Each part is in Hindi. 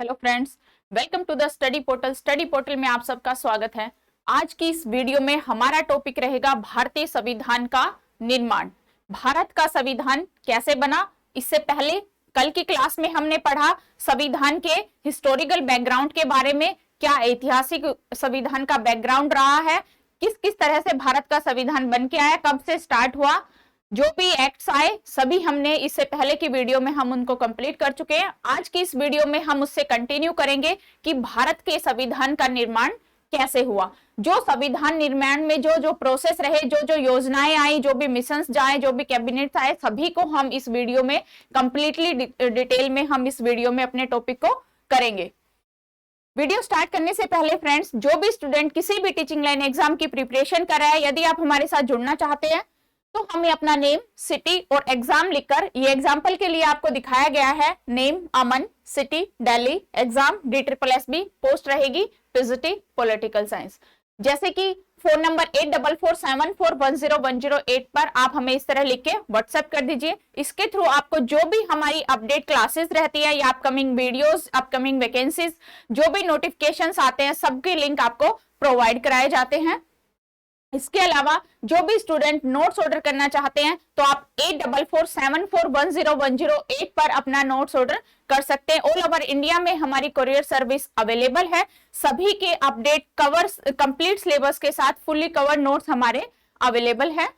Hello friends, welcome to the study portal. Study portal में आप सबका स्वागत है। आज की इस वीडियो में हमारा टॉपिक रहेगा भारतीय संविधान का निर्माण। भारत का संविधान कैसे बना। इससे पहले कल की क्लास में हमने पढ़ा संविधान के हिस्टोरिकल बैकग्राउंड के बारे में, क्या ऐतिहासिक संविधान का बैकग्राउंड रहा है, किस किस तरह से भारत का संविधान बन के आया, कब से स्टार्ट हुआ, जो भी एक्ट्स आए सभी हमने इससे पहले की वीडियो में हम उनको कंप्लीट कर चुके हैं। आज की इस वीडियो में हम उससे कंटिन्यू करेंगे कि भारत के संविधान का निर्माण कैसे हुआ। जो संविधान निर्माण में जो जो प्रोसेस रहे, जो जो योजनाएं आई, जो भी मिशंस जाए, जो भी कैबिनेट आए, सभी को हम इस वीडियो में कंप्लीटली डिटेल में हम इस वीडियो में अपने टॉपिक को करेंगे। वीडियो स्टार्ट करने से पहले फ्रेंड्स, जो भी स्टूडेंट किसी भी टीचिंग लाइन एग्जाम की प्रिपरेशन कर रहा है, यदि आप हमारे साथ जुड़ना चाहते हैं तो हमें अपना नेम, सिटी और एग्जाम लिखकर, ये एग्जाम्पल के लिए आपको दिखाया गया है, name Aman, city Delhi, exam DSSB, post रहेगी पीजीटी पॉलिटिकल साइंस। जैसे कि फोन नंबर 8447410108 पर आप हमें इस तरह लिख के व्हाट्सएप कर दीजिए। इसके थ्रू आपको जो भी हमारी अपडेट क्लासेस रहती है या अपकमिंग वीडियोस, अपकमिंग वैकेंसीज, जो भी नोटिफिकेशंस आते हैं, सबके लिंक आपको प्रोवाइड कराए जाते हैं। इसके अलावा जो भी स्टूडेंट नोट्स ऑर्डर करना चाहते हैं तो आप 8447410108 पर अपना नोट्स ऑर्डर कर सकते हैं। ऑल ओवर इंडिया में हमारी कोरियर सर्विस अवेलेबल है। सभी के अपडेट कवर्स, कंप्लीट सिलेबस के साथ फुल्ली कवर्ड नोट्स हमारे अवेलेबल है।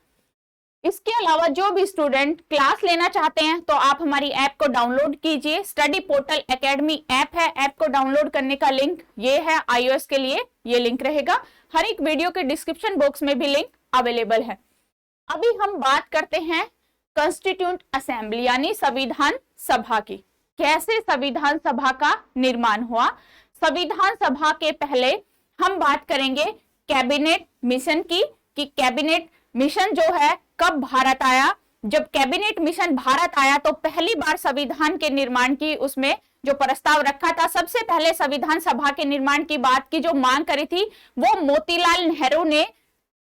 इसके अलावा जो भी स्टूडेंट क्लास लेना चाहते हैं तो आप हमारी ऐप को डाउनलोड कीजिए। स्टडी पोर्टल एकेडमी ऐप है। ऐप को डाउनलोड करने का लिंक ये है, iOS के लिए ये लिंक रहेगा। हर एक वीडियो के डिस्क्रिप्शन बॉक्स में भी लिंक अवेलेबल है। अभी हम बात करते हैं कॉन्स्टिट्यूएंट असेंबली यानी संविधान सभा की। कैसे संविधान सभा का निर्माण हुआ। संविधान सभा के पहले हम बात करेंगे कैबिनेट मिशन की, कि कैबिनेट मिशन जो है कब भारत आया। जब कैबिनेट मिशन भारत आया तो पहली बार संविधान के निर्माण की उसमें जो प्रस्ताव रखा था, सबसे पहले संविधान सभा के निर्माण की बात की जो मांग करी थी, वो मोतीलाल नेहरू ने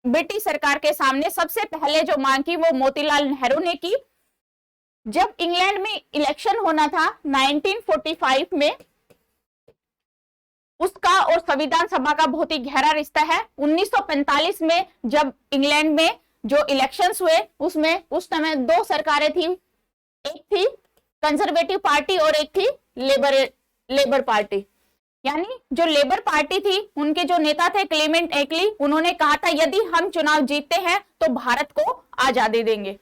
ब्रिटिश सरकार के सामने सबसे पहले जो मांग की वो मोतीलाल नेहरू ने की। जब इंग्लैंड में इलेक्शन होना था 1945 में, उसका और संविधान सभा का बहुत ही गहरा रिश्ता है। 1945 में जब इंग्लैंड में जो इलेक्शंस हुए उसमें उस समय दो सरकारें थी, एक थी कंजर्वेटिव पार्टी और एक थी लेबर पार्टी। यानी जो लेबर पार्टी थी उनके जो नेता थे क्लेमेंट एटली, उन्होंने कहा था यदि हम चुनाव जीतते हैं तो भारत को आजादी देंगे।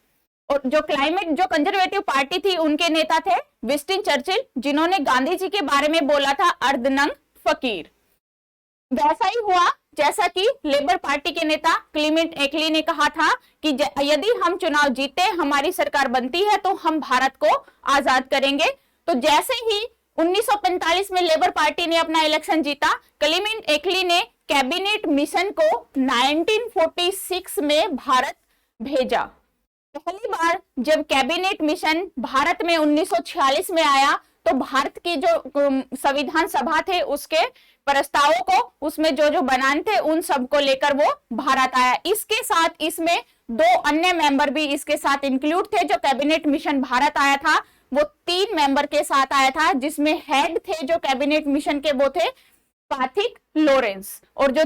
और जो कंजर्वेटिव पार्टी थी उनके नेता थे विंस्टन चर्चिल, जिन्होंने गांधी जी के बारे में बोला था अर्धनंग फकीर। वैसा ही हुआ जैसा कि लेबर पार्टी के नेता क्लेमेंट एटली ने कहा था कि यदि हम चुनाव जीते, हमारी सरकार बनती है तो हम भारत को आजाद करेंगे। तो जैसे ही 1945 में लेबर पार्टी ने अपना इलेक्शन जीता, क्लेमेंट एटली ने कैबिनेट मिशन को 1946 में भारत भेजा। पहली बार जब कैबिनेट मिशन भारत में 1946 में आया तो भारत की जो संविधान सभा थे उसके प्रस्तावों को, उसमें जो जो बनान थे उन सब को लेकर वो भारत आया। इसके साथ इसमें दो अन्य मेंबर भी इसके साथ इंक्लूड थे। जो कैबिनेट मिशन भारत आया था वो 3 मेंबर के साथ आया था, जिसमें हेड थे जो कैबिनेट मिशन के वो थे पाथिक लॉरेंस, और जो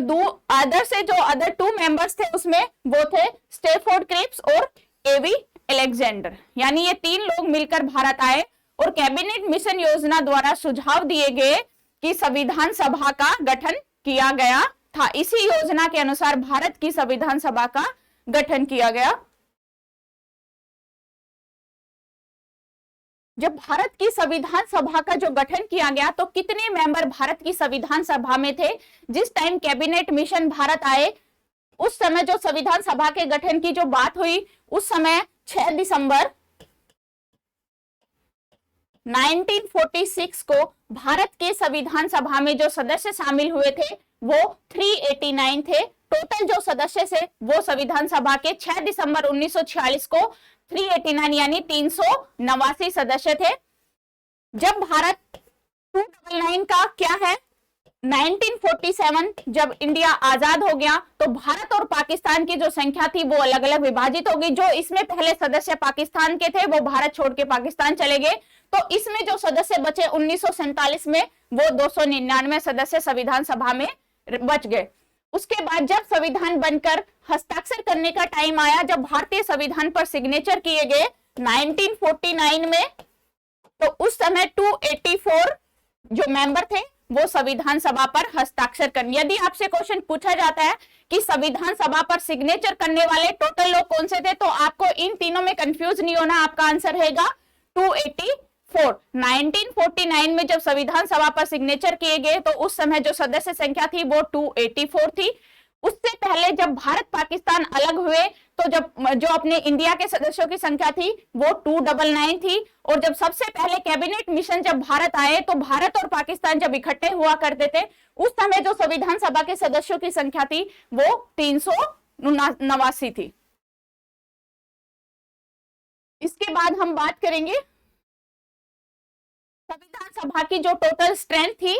अदर 2 मेंबर्स थे उसमें वो थे स्टेफोर्ड क्रिप्स और एवी अलेक्जेंडर। यानी ये 3 लोग मिलकर भारत आए और कैबिनेट मिशन योजना द्वारा सुझाव दिए गए कि संविधान सभा का गठन किया गया था। इसी योजना के अनुसार भारत की संविधान सभा का गठन किया गया। जब भारत की संविधान सभा का जो गठन किया गया तो कितने मेंबर भारत की संविधान सभा में थे। जिस टाइम कैबिनेट मिशन भारत आए उस समय जो संविधान सभा के गठन की जो बात हुई, उस समय 6 दिसंबर 1946 को भारत के संविधान सभा में जो सदस्य शामिल हुए थे वो 389 थे। टोटल जो सदस्य थे वो संविधान सभा के 6 दिसंबर 1946 को 389 यानी 389 सदस्य थे। जब भारत 299 का क्या है, 1947 जब इंडिया आजाद हो गया तो भारत और पाकिस्तान की जो संख्या थी वो अलग अलग विभाजित हो गई। जो इसमें पहले सदस्य पाकिस्तान के थे वो भारत छोड़ के पाकिस्तान चले गए, तो इसमें जो सदस्य बचे 1947 में, वो 299 सदस्य संविधान सभा में बच गए। उसके बाद जब संविधान बनकर हस्ताक्षर करने का टाइम आया, जब भारतीय संविधान पर सिग्नेचर किए गए 1949 में, तो उस समय 284 जो मेंबर थे वो संविधान सभा पर हस्ताक्षर करने। यदि आपसे क्वेश्चन पूछा जाता है कि संविधान सभा पर सिग्नेचर करने वाले टोटल लोग कौन से थे, तो आपको इन तीनों में कंफ्यूज नहीं होना, आपका आंसर रहेगा 284। 1949 में जब संविधान सभा पर सिग्नेचर किए गए तो उस समय जो सदस्य संख्या थी वो 284 थी। उससे पहले जब भारत पाकिस्तान अलग हुए तो जो अपने इंडिया के सदस्यों की संख्या थी वो 299 थी। और जब सबसे पहले कैबिनेट मिशन जब भारत आए तो भारत और पाकिस्तान जब इकट्ठे हुआ करते थे उस समय जो संविधान सभा के सदस्यों की संख्या थी वो 389 थी। इसके बाद हम बात करेंगे संविधान सभा की जो टोटल स्ट्रेंथ थी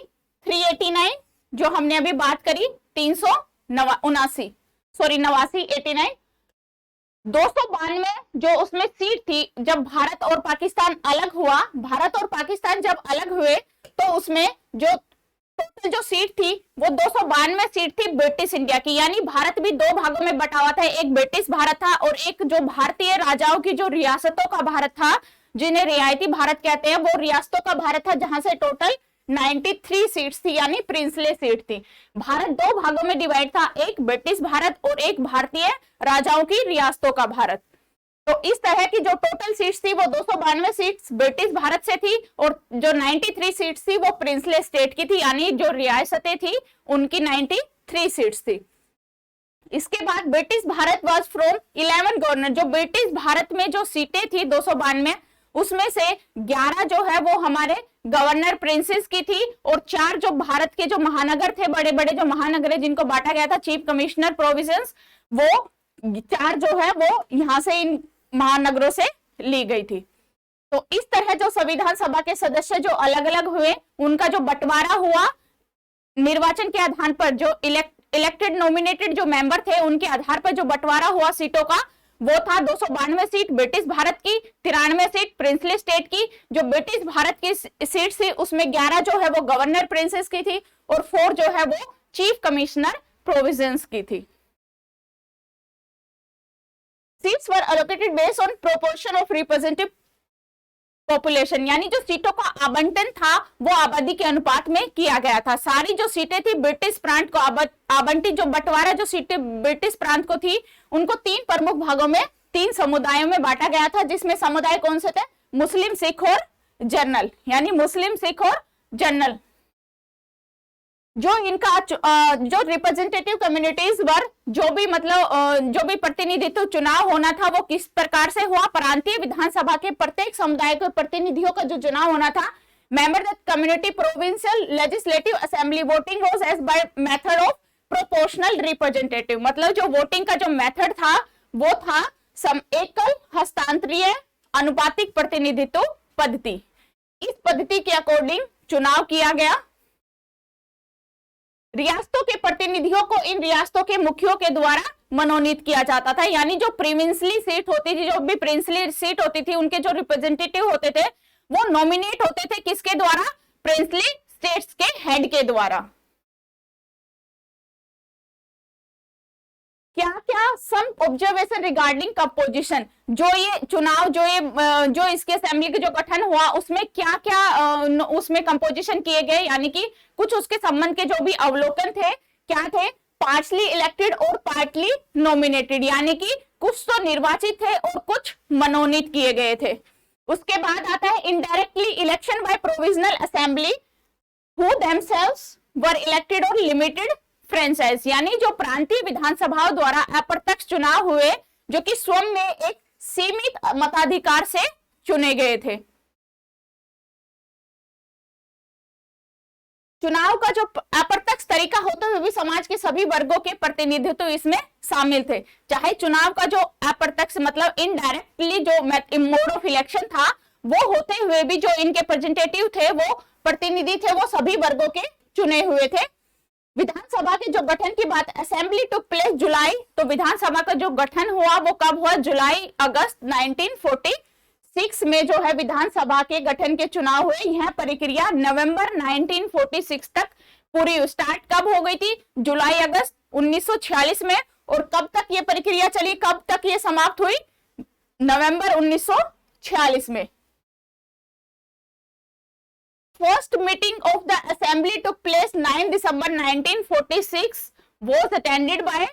389, जो हमने अभी बात करी 389 89 292 जो उसमें सीट थी। जब भारत और पाकिस्तान अलग हुआ, भारत और पाकिस्तान जब अलग हुए तो उसमें जो टोटल जो सीट थी वो 292 सीट थी ब्रिटिश इंडिया की, यानी भारत भी दो भागों में बटा हुआ था, एक ब्रिटिश भारत था और एक जो भारतीय राजाओं की जो रियासतों का भारत था, जिन्हें रियायती भारत कहते हैं, वो रियासतों का भारत था, जहां से टोटल 93 सीट्स थी, यानी प्रिंसले सीट थी। भारत दो भागों में डिवाइड था, एक ब्रिटिश भारत और एक भारतीय राजाओं की रियासतों का भारत। तो इस तरह की जो टोटल सीट्स थी वो 292 सीट्स ब्रिटिश भारत से थी और जो 93 सीट्स थी वो प्रिंसले स्टेट की थी, यानी जो रियासतें थी उनकी 93 सीट्स थी। इसके बाद British Bharat was from 11 governor, जो ब्रिटिश भारत में जो सीटें थी 292 उसमें से 11 जो है वो हमारे गवर्नर प्रिंसेस की थी और 4 जो भारत के जो महानगर थे, बड़े बड़े जो महानगर है जिनको बांटा गया था चीफ कमिश्नर प्रोविजंस, वो 4 जो है वो यहां से इन महानगरों से ली गई थी। तो इस तरह जो संविधान सभा के सदस्य जो अलग अलग हुए उनका जो बंटवारा हुआ निर्वाचन के आधार पर, जो इलेक्टेड नॉमिनेटेड जो मेंबर थे उनके आधार पर जो बंटवारा हुआ सीटों का वो था 292 सीट ब्रिटिश भारत की, 93 सीट प्रिंसली स्टेट की। जो ब्रिटिश भारत की सीट थी उसमें 11 जो है वो गवर्नर प्रिंसेस की थी और 4 जो है वो चीफ कमिश्नर प्रोविजंस की थी। Seats were allocated based on proportion of representative population, यानी जो सीटों का आवंटन था वो आबादी के अनुपात में किया गया था। सारी जो सीटें थी ब्रिटिश प्रांत को आवंटित, जो बंटवारा जो सीटें ब्रिटिश प्रांत को थी उनको 3 प्रमुख भागों में 3 समुदायों में बांटा गया था, जिसमें समुदाय कौन से थे, मुस्लिम, सिख और जनरल, यानी मुस्लिम, सिख और जनरल। जो इनका जो रिप्रेजेंटेटिव कम्युनिटीज वर, जो भी मतलब जो भी प्रतिनिधित्व चुनाव होना था वो किस प्रकार से हुआ, प्रांतीय विधानसभा के प्रत्येक समुदाय के प्रतिनिधियों का जो चुनाव होना था, member that community provincial legislative assembly voting was as by method of proportional representative, मतलब जो वोटिंग का जो मेथड था वो था एकल हस्तांतरीय अनुपातिक प्रतिनिधित्व पद्धति। इस पद्धति के अकॉर्डिंग चुनाव किया गया। रियासतों के प्रतिनिधियों को इन रियासतों के मुखियों के द्वारा मनोनीत किया जाता था, यानी जो प्रिंसली सीट होती थी, जो भी प्रिंसली सीट होती थी उनके जो रिप्रेजेंटेटिव होते थे वो नॉमिनेट होते थे किसके द्वारा, प्रिंसली स्टेट्स के हेड के द्वारा। क्या क्या सम ऑब्जर्वेशन रिगार्डिंग कंपोजिशन, जो ये चुनाव जो इसके असेंबली के जो गठन हुआ उसमें क्या क्या उसमें कंपोजिशन किए गए, यानी कि कुछ उसके संबंध के जो भी अवलोकन थे क्या थे, पार्टली इलेक्टेड और पार्टली नॉमिनेटेड, यानी कि कुछ तो निर्वाचित थे और कुछ मनोनीत किए गए थे। उसके बाद आता है indirectly election by provisional assembly who themselves were elected और लिमिटेड फ्रेंचाइज, यानी जो प्रांतीय विधानसभाओं द्वारा अप्रत्यक्ष चुनाव हुए जो कि स्वयं में एक सीमित मताधिकार से चुने गए थे। चुनाव का जो अप्रत्यक्ष तरीका होते हुए भी समाज के सभी वर्गों के प्रतिनिधित्व इसमें शामिल थे, चाहे चुनाव का जो अप्रत्यक्ष मतलब इनडायरेक्टली जो मोड ऑफ इलेक्शन था वो होते हुए भी जो इनके रिप्रेजेंटेटिव थे वो प्रतिनिधि थे वो सभी वर्गों के चुने हुए थे। विधानसभा के जो गठन की बात, असेंबली टुक प्लेस जुलाई, तो विधानसभा का जो गठन हुआ वो कब हुआ, जुलाई अगस्त 1946 1946 में जो है विधानसभा के गठन के चुनाव हुए। यह प्रक्रिया नवंबर 1946 तक पूरी स्टार्ट कब हो गई थी? जुलाई अगस्त 1946 में। और कब तक ये प्रक्रिया चली, कब तक ये समाप्त हुई? नवंबर 1946 में। First meeting of the assembly took place 9 December 1946 was attended by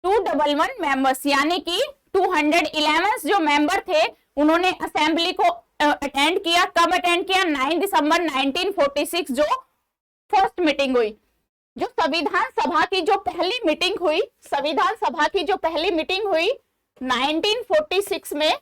211 members, यानी कि 211 जो मेंबर थे उन्होंने असेंबली को अटेंड किया। कब अटेंड किया? 9 दिसंबर 1946 जो फर्स्ट मीटिंग हुई। जो संविधान सभा की जो पहली मीटिंग हुई, संविधान सभा की जो पहली मीटिंग हुई 1946 में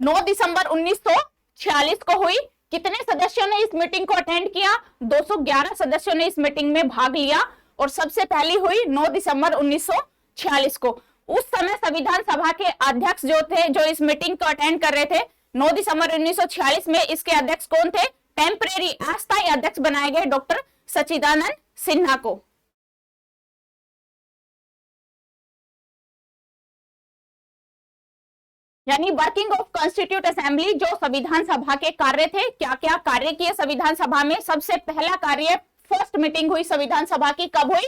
9 दिसंबर 1946 को हुई। कितने सदस्यों ने इस मीटिंग को अटेंड किया? 211 सदस्यों ने इस मीटिंग में भाग लिया और सबसे पहली हुई 9 दिसंबर 1946 को। उस समय संविधान सभा के अध्यक्ष जो थे, जो इस मीटिंग को अटेंड कर रहे थे 9 दिसंबर 1946 में, इसके अध्यक्ष कौन थे? टेम्परेरी अस्थायी अध्यक्ष बनाए गए डॉक्टर सच्चिदानंद सिन्हा को। यानी वर्किंग ऑफ कॉन्स्टिट्यूट असेंबली, जो संविधान सभा के कार्य थे, क्या क्या कार्य किए संविधान सभा में? सबसे पहला कार्य, फर्स्ट मीटिंग हुई संविधान सभा की, कब हुई?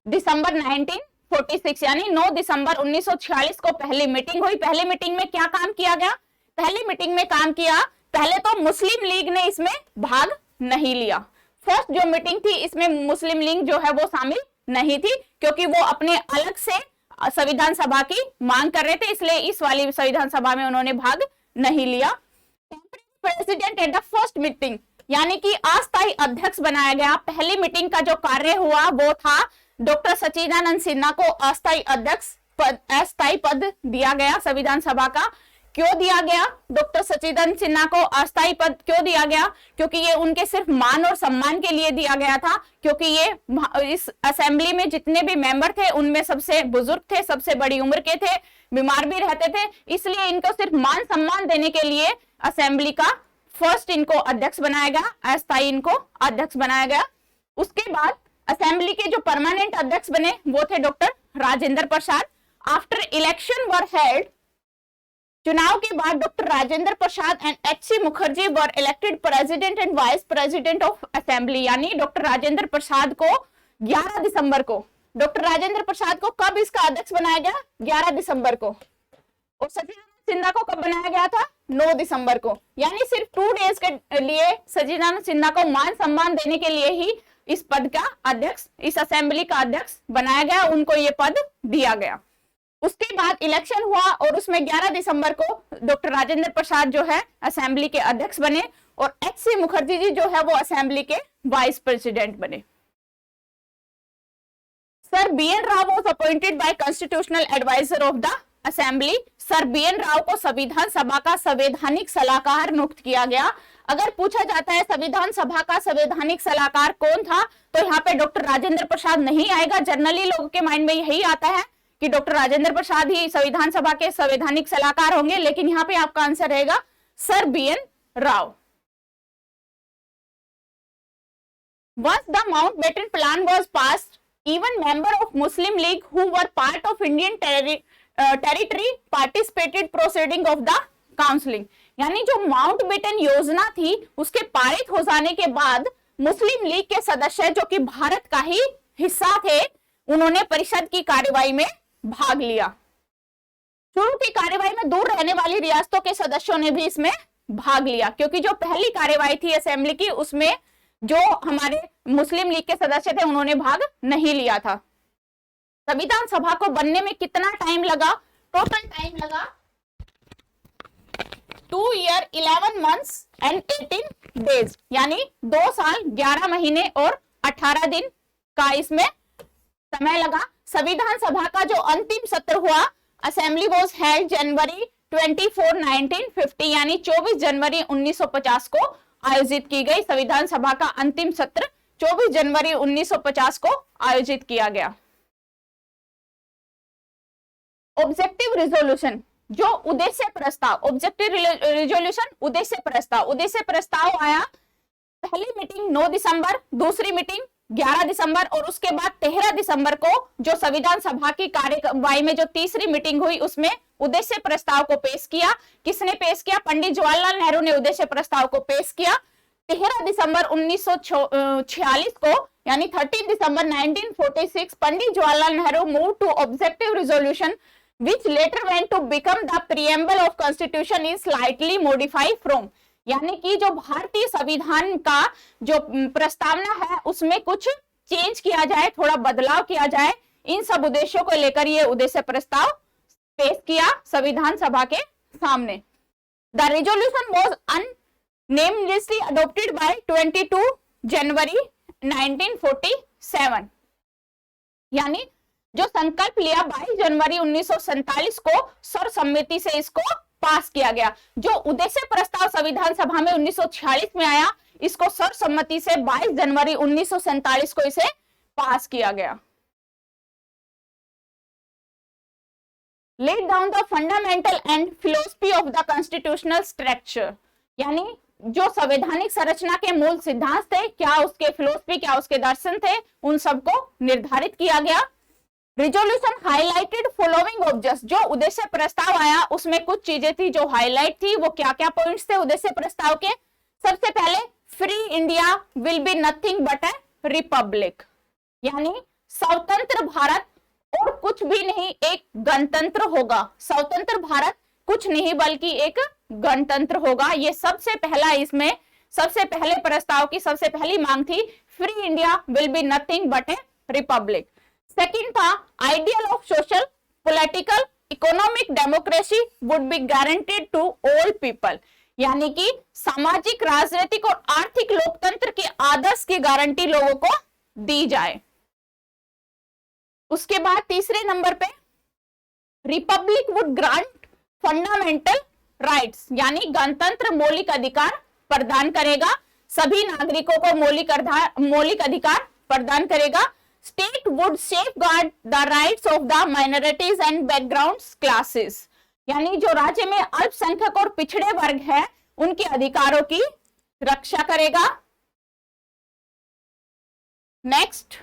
दिसंबर 1946, यानी 9 दिसंबर 1946 को पहली मीटिंग हुई। पहली मीटिंग में क्या काम किया गया? पहली मीटिंग में काम किया, पहले तो मुस्लिम लीग ने इसमें भाग नहीं लिया। फर्स्ट जो मीटिंग थी इसमें मुस्लिम लीग जो है वो शामिल नहीं थी, क्योंकि वो अपने अलग से संविधान सभा की मांग कर रहे थे, इसलिए इस वाली संविधान सभा में उन्होंने भाग नहीं लिया। President at the first meeting, यानी कि अस्थायी अध्यक्ष बनाया गया। पहली मीटिंग का जो कार्य हुआ वो था डॉक्टर सच्चिदानंद सिन्हा को अस्थायी पद दिया गया संविधान सभा का। क्यों दिया गया? डॉक्टर सच्चिदानंद सिन्हा को अस्थायी पद क्यों दिया गया? क्योंकि ये उनके सिर्फ मान और सम्मान के लिए दिया गया था, क्योंकि ये इस असेंबली में जितने भी मेंबर थे उनमें सबसे बुजुर्ग थे, सबसे बड़ी उम्र के थे, बीमार भी रहते थे, इसलिए इनको सिर्फ मान सम्मान देने के लिए असेंबली का फर्स्ट इनको अध्यक्ष बनाया गया, अस्थायी इनको अध्यक्ष बनाया गया। उसके बाद असेंबली के जो परमानेंट अध्यक्ष बने वो थे doctor Rajendra Prasad. After election were held, चुनाव के बाद doctor Rajendra Prasad and HC. Mukherjee were elected president and vice president of assembly, यानी डॉक्टर राजेंद्र प्रसाद को 11 दिसंबर को, डॉक्टर राजेंद्र प्रसाद को कब इसका अध्यक्ष बनाया गया? 11 दिसंबर को। और सच्चिदानंद सिन्हा को कब बनाया गया था? 9 दिसंबर को। यानी सिर्फ 2 डेज के लिए सच्चिदानंद सिन्हा को मान सम्मान देने के लिए ही इस पद का अध्यक्ष, इस असेंबली का अध्यक्ष बनाया गया, उनको ये पद दिया गया। उसके बाद इलेक्शन हुआ और उसमें 11 दिसंबर को डॉक्टर राजेंद्र प्रसाद जो है असेंबली के अध्यक्ष बने और एच.सी. मुखर्जी जी जो है वो असेंबली के वाइस प्रेसिडेंट बने। सर बी.एन. Rao was appointed by constitutional adviser of the assembly. Sir बी.एन. राव को संविधान सभा का संवैधानिक सलाहकार नियुक्त किया गया। अगर पूछा जाता है संविधान सभा का संवैधानिक सलाहकार कौन था, तो यहाँ पे डॉक्टर राजेंद्र प्रसाद नहीं आएगा। जनरली लोगों के माइंड में यही आता है कि डॉक्टर राजेंद्र प्रसाद ही संविधान सभा के संवैधानिक सलाहकार होंगे, लेकिन यहाँ पे आपका आंसर रहेगा सर बी.एन. Rao. Once the Mountbatten Plan was passed, even member of Muslim League who were part of Indian territory participated proceeding of the counseling। यानी जो माउंटबेटन योजना थी उसके पारित हो जाने के बाद मुस्लिम लीग के सदस्य जो कि भारत का ही हिस्सा थे, उन्होंने परिषद की कार्यवाही में भाग लिया। शुरू की कार्यवाही में दूर रहने वाली रियासतों के सदस्यों ने भी इसमें भाग लिया, क्योंकि जो पहली कार्यवाही थी असेंबली की उसमें जो हमारे मुस्लिम लीग के सदस्य थे उन्होंने भाग नहीं लिया था। संविधान सभा को बनने में कितना टाइम लगा? टोटल टाइम लगा 2 years 11 months and 18 days, यानी 2 साल 11 महीने और 18 दिन का इसमें समय लगा। संविधान सभा का जो अंतिम सत्र हुआ, असेंबली वाज हेल्ड जनवरी 24 1950, यानी 24 जनवरी 1950 को आयोजित की गई। संविधान सभा का अंतिम सत्र 24 जनवरी 1950 को आयोजित किया गया। ऑब्जेक्टिव रिजोल्यूशन, जो उद्देश्य प्रस्ताव, ऑब्जेक्टिव रिजोल्यूशन उद्देश्य प्रस्ताव, उद्देश्य प्रस्ताव आया। पहली मीटिंग 9 दिसंबर, दूसरी मीटिंग 11 दिसंबर और उसके बाद 13 दिसंबर को जो संविधान सभा की कार्यवाही में जो तीसरी मीटिंग हुई उसमें उद्देश्य प्रस्ताव को पेश किया। किसने पेश किया? पंडित जवाहरलाल नेहरू ने उद्देश्य प्रस्ताव को पेश किया। 13 दिसंबर 1946 को यानी 13 दिसंबर 1946 Pandit Jawaharlal Nehru move to objective resolution which later went to become the preamble of constitution is slightly modified from, यानी कि जो भारतीय संविधान का जो प्रस्तावना है उसमें कुछ चेंज किया जाए, थोड़ा बदलाव किया जाए। इन सब उद्देश्यों को लेकर ये उद्देश्य प्रस्ताव पेश किया संविधान सभा के सामने। The resolution was unanimously adopted by 22 जनवरी 1947, यानी जो संकल्प लिया 22 जनवरी 1947 को सर्वसम्मति से इसको पास किया गया। जो उद्देश्य प्रस्ताव संविधान सभा में 1946 में आया, इसको सर्वसम्मति से 22 जनवरी 1947 को इसे पास किया गया। Laid down the fundamental and philosophy of the constitutional structure, यानी जो संवैधानिक संरचना के मूल सिद्धांत थे, क्या उसके फिलोसफी, क्या उसके दर्शन थे, उन सबको निर्धारित किया गया। रिजोल्यूशन हाईलाइटेड फॉलोइंग ऑब्जेक्ट्स, जो उद्देश्य प्रस्ताव आया उसमें कुछ चीजें थी जो हाईलाइट थी। वो क्या क्या पॉइंट्स थे उद्देश्य प्रस्ताव के? सबसे पहले, free India will be nothing but a Republic, यानी स्वतंत्र भारत और कुछ भी नहीं, एक गणतंत्र होगा। स्वतंत्र भारत कुछ नहीं बल्कि एक गणतंत्र होगा। ये सबसे पहला, इसमें सबसे पहले प्रस्ताव की सबसे पहली मांग थी, free India will be nothing but a republic. Second था, ideal of social political economic democracy would be guaranteed to all people, यानी कि सामाजिक, राजनीतिक और आर्थिक लोकतंत्र के आदर्श की गारंटी लोगों को दी जाए। उसके बाद तीसरे नंबर पे, Republic would grant fundamental rights, यानी गणतंत्र मौलिक अधिकार प्रदान करेगा, सभी नागरिकों को मौलिक अधिकार प्रदान करेगा। State would safeguard the rights of the minorities and background classes, यानी जो राज्य में अल्पसंख्यक और पिछड़े वर्ग है उनके अधिकारों की रक्षा करेगा। Next,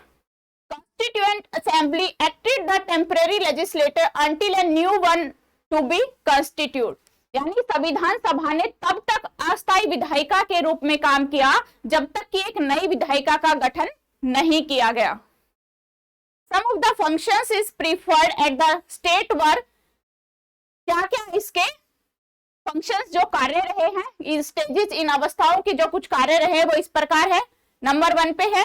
Constituent Assembly acted the temporary legislature until a new one to be constituted, यानी संविधान सभा ने तब तक अस्थायी विधायिका के रूप में काम किया जब तक कि एक नई विधायिका का गठन नहीं किया गया। Some of the functions is preferred at the state were, क्या क्या इसके फंक्शंस जो कार्य रहे हैं, इन स्टेजेस, इन अवस्थाओं के जो कुछ कार्य रहे वो इस प्रकार है। नंबर 1 पे है,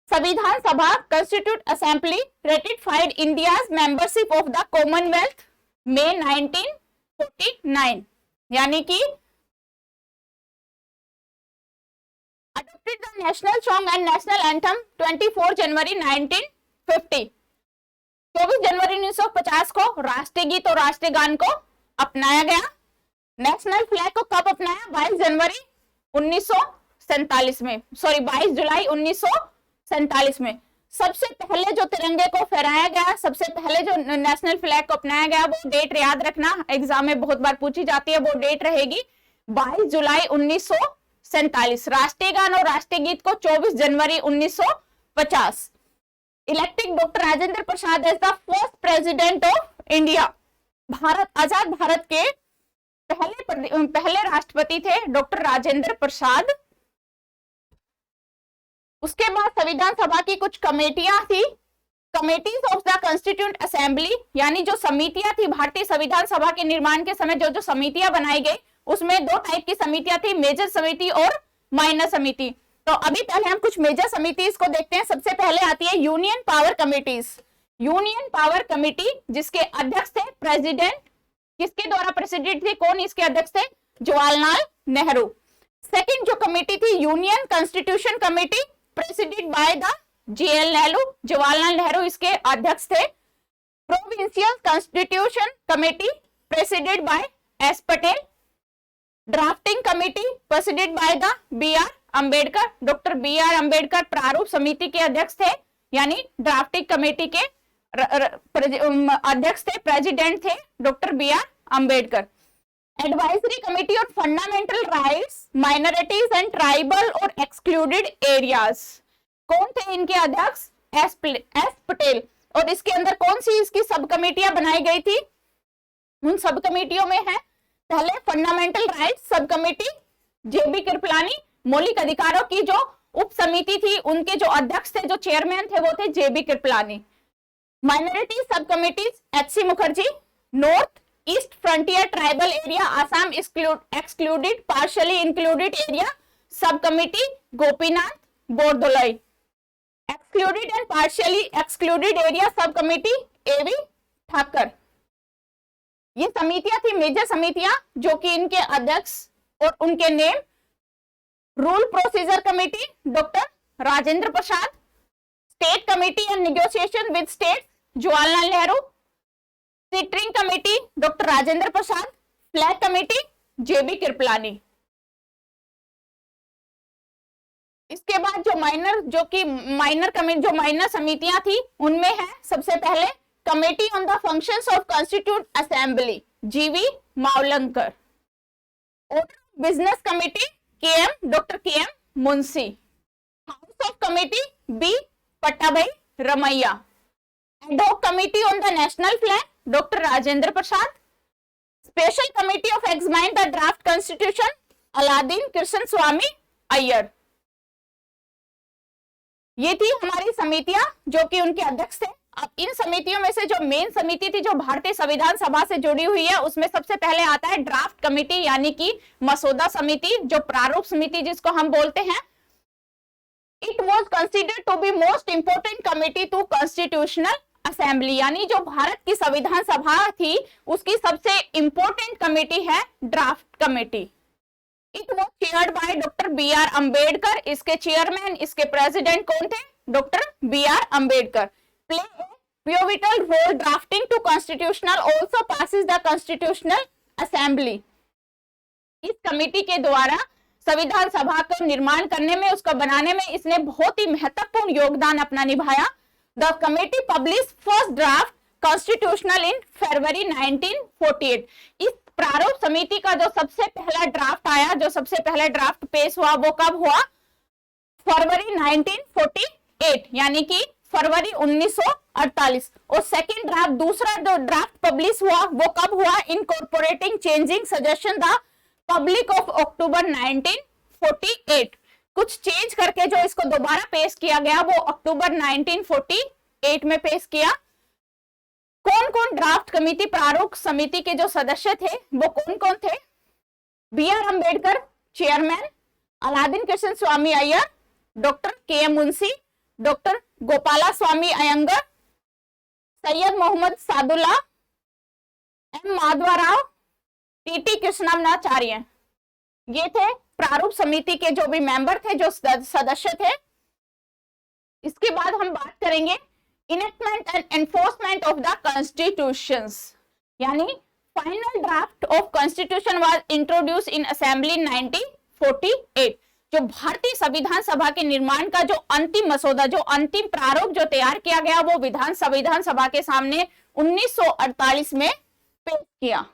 संविधान सभा constitute assembly ratified India's membership of the Commonwealth में 1949, यानी कि adopted the national song and national anthem 24 जनवरी 1950, 24 जनवरी 1950 को राष्ट्रीय गीत और राष्ट्रीय गान को अपनाया गया। नेशनल फ्लैग को कब अपनाया? 22 जनवरी 1947 में, सॉरी 22 जुलाई 1947 में सबसे पहले जो तिरंगे को फहराया गया, सबसे पहले जो नेशनल फ्लैग को अपनाया गया, वो डेट याद रखना, एग्जाम में बहुत बार पूछी जाती है, वो डेट रहेगी 22 जुलाई 1947। राष्ट्रीय गान और राष्ट्रीय गीत को 24 जनवरी 1950। Elected doctor Rajendra Prasad as the first president of India, Bharat, आजाद भारत के पहले राष्ट्रपति थे डॉक्टर राजेंद्र प्रसाद। उसके बाद संविधान सभा की कुछ कमेटियां थी, committees of the constituent assembly, यानी जो समितियां थी भारतीय संविधान सभा के निर्माण के समय जो समितियां बनाई गई उसमें 2 टाइप की समितियां थी, मेजर समिति और माइनर समिति। तो अभी पहले हम कुछ मेजर समितिज को देखते हैं। सबसे पहले आती है union power committees. Union power committee जिसके अध्यक्ष थे प्रेसिडेंट, किसके द्वारा प्रेसिडेंट थे, कौन इसके अध्यक्ष थे? जवाहरलाल नेहरू। सेकंड जो कमेटी थी union constitution committee, president by the JL Nehru, Jawaharlal Nehru इसके अध्यक्ष थे। Provincial constitution committee president bye S Patel. Drafting committee president by the BR Ambedkar, doctor BR Ambedkar प्रारूप समिति के अध्यक्ष थे, यानी ड्राफ्टिंग कमेटी के अध्यक्ष थे, प्रेसिडेंट थे doctor BR Ambedkar. Advisory committee on fundamental rights, minorities and tribal और एक्सक्लूडेड एरियाज, कौन थे इनके अध्यक्ष? एस पटेल। और इसके अंदर कौन सी इसकी सब कमेटियां बनाई गई थी? उन सब कमेटियों में है पहले fundamental rights sub committee, JB Kripalani. मौलिक अधिकारों की जो उप समिति थी, उनके जो अध्यक्ष थे, जो चेयरमैन थे, वो थे JB Kripalani. Minority sub committees, HC Mukherjee. North east frontier tribal area Assam excluded partially included area sub committee, Gopinath Bordoloi. Excluded and partially excluded area sub committee, AV Thakkar. ये समितियां थी मेजर समितियां, जो कि इनके अध्यक्ष और उनके name. Rule procedure committee, doctor Rajendra Prasad. State committee and negotiation with state, Jawaharlal Nehru. Steering committee, doctor Rajendra Prasad. Flag committee, JB Kripalani. इसके बाद जो माइनर समितियां थी, उनमें है सबसे पहले committee on the functions of constitute assembly, GV Mavalankar. Business committee, doctor KM Munshi. House of committee, B Pattabhi Ramayya. Ad hoc committee on the national flag, doctor Rajendra Prasad. Special committee of examine the draft constitution, Alladi Krishna स्वामी अय्यर। ये थी हमारी समितियां जो कि उनके अध्यक्ष थे। अब इन समितियों में से जो मेन समिति थी, जो भारतीय संविधान सभा से जुड़ी हुई है, उसमें सबसे पहले आता है ड्राफ्ट कमेटी, यानी कि मसौदा समिति, जो प्रारूप समिति जिसको हम बोलते हैं। It was considered to be most important committee to constitutional assembly, यानी जो भारत की संविधान सभा थी, उसकी सबसे इंपोर्टेंट कमेटी है draft committee. It was chaired by doctor B R Ambedkar. इसके चेयरमैन, इसके प्रेसिडेंट कौन थे? Doctor B R Ambedkar. Play a pivotal role drafting to constitutional, also passes the constitutional assembly. इस कमेटी के द्वारा संविधान सभा को निर्माण करने में, उसको बनाने में इसने बहुत ही महत्वपूर्ण योगदान अपना निभाया। The committee publish first draft constitutional in फरवरी 1948। इस प्रारूप समिति का जो सबसे पहला ड्राफ्ट आया, जो सबसे पहला ड्राफ्ट पेश हुआ, वो कब हुआ? फरवरी 1948, यानी कि फरवरी 1948। और सेकंड ड्राफ्ट, दूसरा जो ड्राफ्ट पब्लिश हुआ, वो कब हुआ? Incorporating changing suggestion the public of October 1948। कुछ चेंज करके जो इसको दोबारा पेश किया गया, वो अक्टूबर 1948 में पेश किया। कौन कौन ड्राफ्ट कमेटी प्रारूप समिति के जो सदस्य थे, वो कौन कौन थे? B R Ambedkar chairman, Alladi Krishna स्वामी Ayyar, doctor K M Munshi, doctor Gopalaswami Ayyangar, Syed Mohammad Saadulla, M Madhavrao, T Krishnamacharya. ये थे प्रारूप समिति के जो भी मेंबर थे, जो सदस्य थे। इसके बाद हम बात करेंगे enactment and enforcement of the constitutions, यानी final draft of constitution was introduce in assembly 1948। जो भारतीय संविधान सभा के निर्माण का जो अंतिम मसौदा, जो अंतिम प्रारूप जो तैयार किया गया, वो संविधान सभा के सामने 1948 में पेश किया।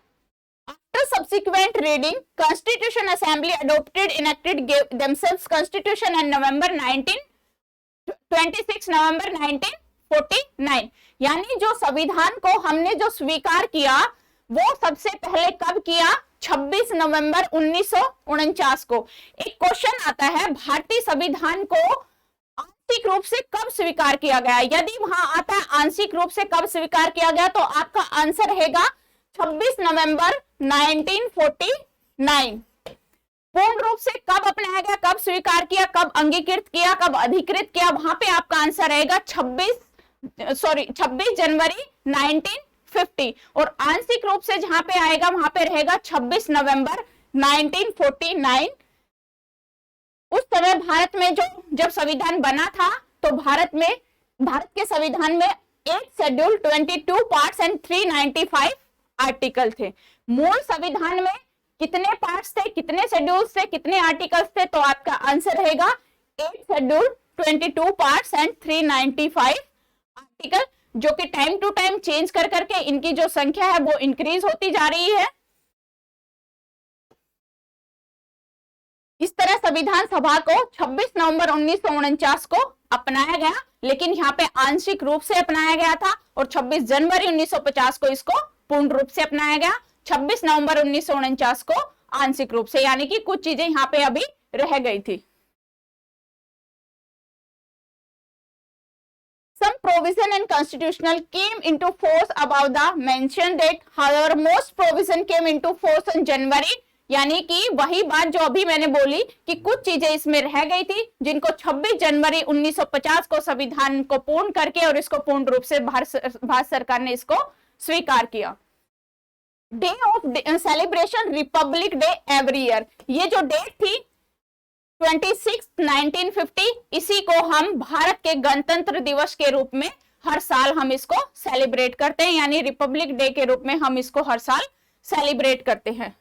After subsequent reading, Constitution Assembly adopted enacted themselves Constitution on 26 नवंबर 1949। यानी जो संविधान को हमने जो स्वीकार किया, वो सबसे पहले कब किया? 26 नवंबर 1949 को। एक क्वेश्चन आता है, भारतीय संविधान को आंशिक रूप से कब स्वीकार किया गया? यदि वहां आता है आंशिक रूप से कब स्वीकार किया गया, तो आपका आंसर रहेगा 26 नवंबर 1949। पूर्ण रूप से कब अपनाया गया, कब स्वीकार किया, कब अंगीकृत किया, कब अधिकृत किया, वहां पे आपका आंसर रहेगा 26 जनवरी 1950। और आंशिक रूप से जहां पे आएगा, वहां पे रहेगा 26 नवंबर 1949। उस समय भारत में जब संविधान बना था, तो भारत के संविधान में 8 शेड्यूल, 22 पार्ट्स एंड 395 आर्टिकल थे। मूल संविधान में कितने पार्ट्स थे, कितने शेड्यूल्स थे, कितने आर्टिकल्स थे? तो आपका आंसर रहेगा 8 शेड्यूल, 22 पार्ट्स एंड 395 आर्टिकल, जो कि टाइम टू टाइम चेंज कर करके इनकी जो संख्या है वो इंक्रीज होती जा रही है। इस तरह संविधान सभा को 26 नवंबर 1949 को अपनाया गया, लेकिन यहाँ पे आंशिक रूप से अपनाया गया था, और 26 जनवरी 1950 को इसको पूर्ण रूप से अपनाया गया, 26 नवंबर 1949 को आंशिक रूप से, यानी कि कुछ चीजें यहाँ पे अभी रह गई थी। Some provision in constitutional came into force above the mentioned date. However, most provision came into force in January. यानी कि वही बात जो अभी मैंने बोली कि कुछ चीजें इसमें रह गई थी, जिनको 26 जनवरी 1950 को संविधान को पूर्ण करके और इसको पूर्ण रूप से भारत सरकार ने इसको स्वीकार किया। Day of celebration Republic day every year, ये जो डेट थी 26 1950, इसी को हम भारत के गणतंत्र दिवस के रूप में हर साल हम इसको सेलिब्रेट करते हैं, यानी रिपब्लिक डे के रूप में हम इसको हर साल सेलिब्रेट करते हैं।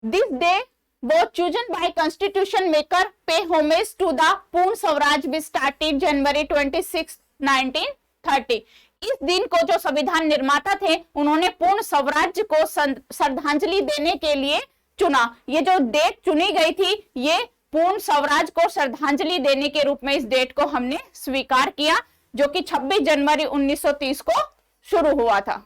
This day was chosen by constitution maker pay homage to the पूर्ण स्वराज which started January 26, 1930। इस दिन को जो संविधान निर्माता थे उन्होंने पूर्ण स्वराज्य को श्रद्धांजलि देने के लिए चुना। ये जो डेट चुनी गई थी ये पूर्ण स्वराज को श्रद्धांजलि देने के रूप में इस डेट को हमने स्वीकार किया, जो कि 26 जनवरी 1930 को शुरू हुआ था।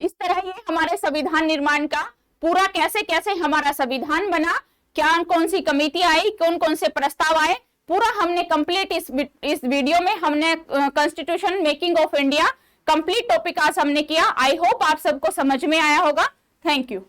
इस तरह ये हमारे संविधान निर्माण का पूरा कैसे कैसे हमारा संविधान बना, क्या कौन सी कमेटी आई, कौन कौन से प्रस्ताव आए, पूरा हमने कंप्लीट इस वीडियो में हमने constitution making of India complete topic आज हमने किया। आई होप आप सबको समझ में आया होगा। Thank you.